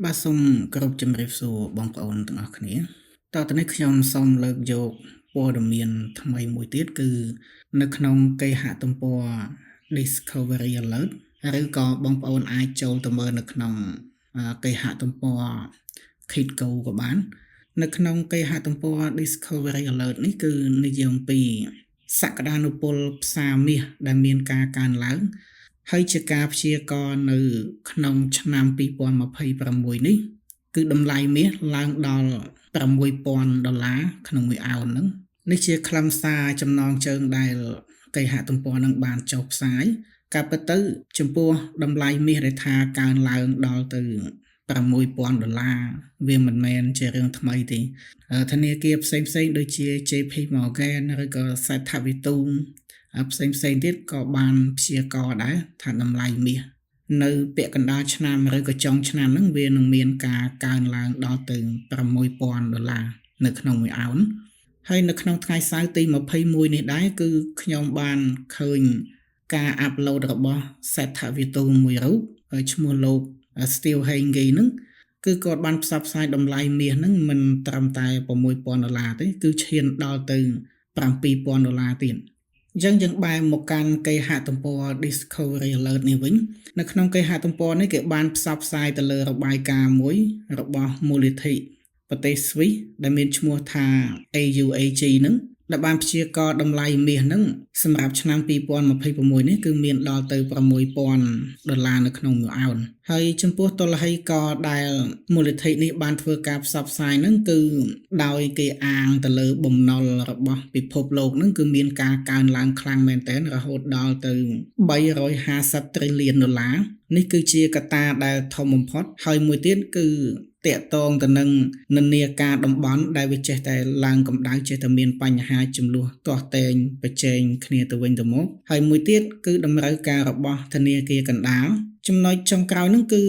បាទសូមគោរពជំរាបសួរបងប្អូនទាំងអស់គ្នាតទៅនេះខ្ញុំសូមលើកយកព័ត៌មានថ្មីមួយទៀតគឺនៅក្នុងគេហទំព័រ Discovery Alert ឬក៏បងប្អូនអាចចូលទៅមើលនៅក្នុងគេហទំព័រ KitGo ក៏បាននៅក្នុងគេហទំព័រ Discovery Alert នេះគឺនិយាយអំពីសក្តានុពលផ្សារមាសដែលមានការកើនឡើងហើយជាការព្យាករណ៍នៅក្នុងឆ្នាំ2026នេះគឺតម្លៃមាសឡើងដល់$6,000ក្នុង1អោនហ្នឹងនេះជាខ្លឹមសារចំណងជើងដែលគេហទំព័រនឹងបានចុះផ្សាយការពិតទៅចំពោះតម្លៃមាសដែលថាកើនឡើងដល់ទៅ$6,000វាមិនមែនជារឿងថ្មីទេធនាគារផ្សេងៗដូចជា JP Morgan ឬក៏សេដ្ឋវិទូផ្សេងទៀតក៏បានព្យាករណ៍ដែរថាតម្លៃមាសនៅពាក់កណ្ដាលឆ្នាំឬក៏ចុងឆ្នាំហ្នឹងវានឹងមានការកើនឡើងដល់ទៅ$6,000នៅក្នុង1អោនហើយនៅក្នុងថ្ងៃសៅរ៍ទី21នេះដែរគឺខ្ញុំបានឃើញការអាប់ឡូតរបស់សេដ្ឋវិទូមួយរូបឈ្មោះលោក Steve Hange ហ្នឹងគឺគាត់បានផ្សព្វផ្សាយតម្លៃមាសហ្នឹងមិនត្រឹមតែ$6,000ទេគឺឈានដល់ទៅ$7,000ទៀតយើងបែរមកកាន់គេហទំព័រ Discovery Alert នេះវិញនៅក្នុងគេហទំព័រនេះគេបានផ្សព្វផ្សាយទៅលើរបាយការណ៍មួយរបស់មូលនិធិប្រទេសស្វីសដែលមានឈ្មោះថា AUAG ហ្នឹងដែលបានព្យាករណ៍តម្លៃមាសហ្នឹងសម្រាប់ឆ្នាំ2026នេះគឺមានដល់ទៅ$6,000នៅក្នុង1អោនហើយចំពោះតុល្ហិកដែលមូលនិធិនេះបានធ្វើការផ្សព្វផ្សាយហ្នឹងគឺដោយគេអាងទៅលើបំណុលរបស់ពិភពលោកហ្នឹងគឺមានការកើនឡើងខ្លាំងមែនទែនរហូតដល់ទៅ$350 trillionនេះគឺជាកត្តាដែលធំបំផុតហើយមួយទៀតគឺតាក់ទងទៅនឹងនិន្នាការតំបន់ដែលវាចេះតែឡើងកម្ដៅចេះតែមានបញ្ហាចំនួនទាស់ទែងប្រជែងគ្នាទៅវិញទៅមកហើយមួយទៀតគឺតម្រូវការរបស់ធនាគារកណ្ដាលចំណុចចុងក្រោយហ្នឹងគឺ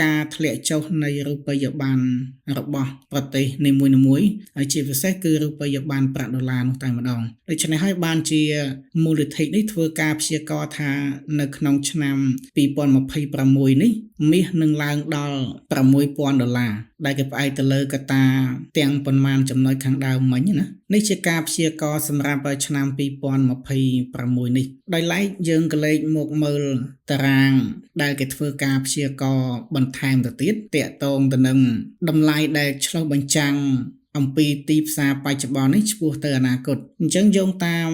ការធ្លាក់ចុះនៃរូបិយប័ណ្ណរបស់ប្រទេសនីមួយៗហើយជាពិសេសគឺរូបិយប័ណ្ណប្រាក់ដុល្លារនោះតែម្ដងដូច្នេះហើយបានជាមូលនិធិនេះធ្វើការព្យាករណ៍ថានៅក្នុងឆ្នាំ2026នេះមាសនឹងឡើងដល់$6,000ដែលគេផ្អែកទៅលើកត្តាទាំងប៉ុន្មានចំណុចខាងដើមមិញណានេះជាការព្យាករណ៍សម្រាប់ឆ្នាំ2026នេះដោយឡែកយើងក៏លេខមកមើលតារាងដែលគេធ្វើការព្យាករណ៍បន្ថែមទៅទៀតតាក់ទងទៅនឹងតម្លៃដែលឆ្លុះបញ្ចាំងអំពីទីផ្សារបច្ចុប្បន្ននេះឆ្ពោះទៅអនាគតអញ្ចឹងយោងតាម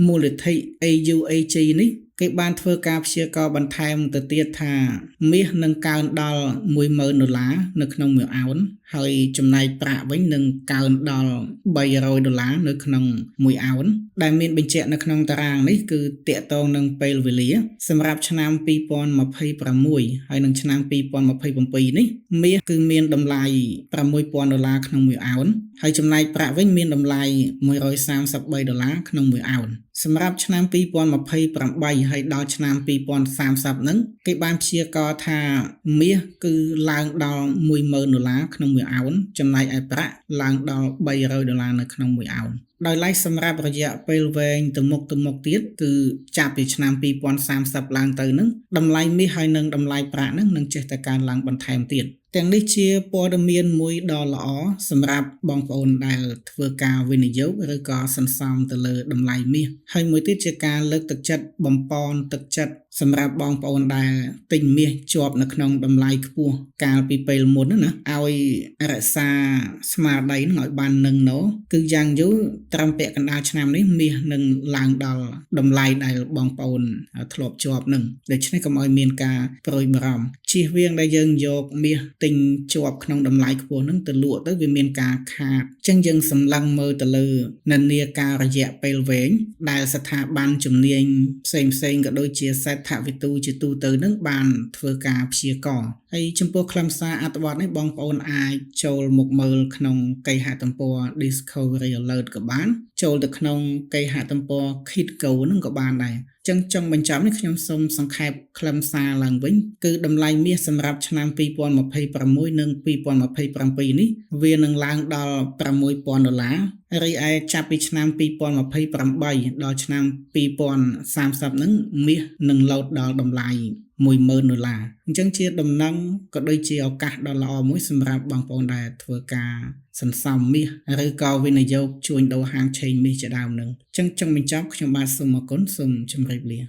មូលនិធិ AUAG នេះគេបានធ្វើការព្យាករណ៍បន្ថែមទៅទៀតថាមាសនឹងកើនដល់$10,000នៅក្នុង1អោនហើយចំណែកប្រាក់វិញនឹងកើនដល់$300នៅក្នុង1អោនដែលមានបញ្ជាក់នៅក្នុងតារាងនេះគឺតាក់ទងនឹងពេលវេលាសម្រាប់ឆ្នាំ2026ហើយនឹងឆ្នាំ2027នេះមាសគឺមានតម្លៃ$6,000ក្នុង1អោនហើយចំណែកប្រាក់វិញមានតម្លៃ$133ក្នុង1អោនសម្រាប់ឆ្នាំ2028ហើយដល់ឆ្នាំ2030ហ្នឹងគេបានព្យាករណ៍ថាមាសគឺឡើងដល់$10,000ក្នុង1អោនចំណែកឯប្រាក់ឡើងដល់$300នៅក្នុង1អោនដោយឡែកសម្រាប់រយៈពេលវែងទៅមុខទៀតគឺចាប់ពីឆ្នាំ2030ឡើងទៅហ្នឹងតម្លៃមាសហើយនឹងតម្លៃប្រាក់ហ្នឹងនឹងចេះតែកើនឡើងបន្ថែមទៀតទាំងនេះជាព័ត៌មានមួយដ៏ល្អសម្រាប់បងប្អូនដែលធ្វើការវិនិយោគឬក៏សន្សំទៅលើតម្លៃមាសហើយមួយទៀតជាការលើកទឹកចិត្តបំពន់ទឹកចិត្តសម្រាប់បងប្អូនដែលទិញមាសជាប់នៅក្នុងតម្លៃខ្ពស់កាលពីពេលមុនណាឲ្យរក្សាស្មារតីនឹងឲ្យបាននឹងណោគឺយ៉ាងយូរត្រឹមពាក់កណ្ដាលឆ្នាំនេះមាសនឹងឡើងដល់តម្លៃដែលបងប្អូនធ្លាប់ជាប់នឹងដូច្នេះកុំឲ្យមានការព្រួយបារម្ភជៀសវាងដែលយើងយកមាសទិញជាប់ក្នុងតម្លៃខ្ពស់នឹងទៅលក់ទៅវាមានការខាតអញ្ចឹងយើងសម្លឹងមើលទៅលើនិន្នាការរយៈពេលវែងដែលស្ថាប័នជំនាញផ្សេងក៏ដូចជាសេដ្ឋវិទូជាទូទៅនឹងបានធ្វើការព្យាករណ៍ហើយចំពោះខ្លឹមសារអត្ថបទនេះបងប្អូនអាចចូលមកមើលក្នុងគេហទំព័រ Discovery Alert ក៏បានចូលទៅក្នុងគេហទំព័រ KitGo នឹងក៏បានដែរចឹងចុងបញ្ចប់នេះខ្ញុំសូមសង្ខេបខ្លឹមសារឡើងវិញគឺតម្លៃមាសសម្រាប់ឆ្នាំ2026និង2027នេះវានឹងឡើងដល់$6,000 រីឯចាប់ពីឆ្នាំ2028ដល់ឆ្នាំ2030ហ្នឹងមាសនឹងលោតដល់តម្លៃ$10,000 អញ្ចឹងជាដំណឹងក៏ដូចជាឱកាសដ៏ល្អមួយសម្រាប់បងប្អូនដែលធ្វើការសន្សំមាសឬក៏វិនិយោគជួញដូរហាងឆេងមាសជាដើមហ្នឹងអញ្ចឹងចង់បញ្ចប់ខ្ញុំបាទសូមអរគុណសូមជម្រាបលា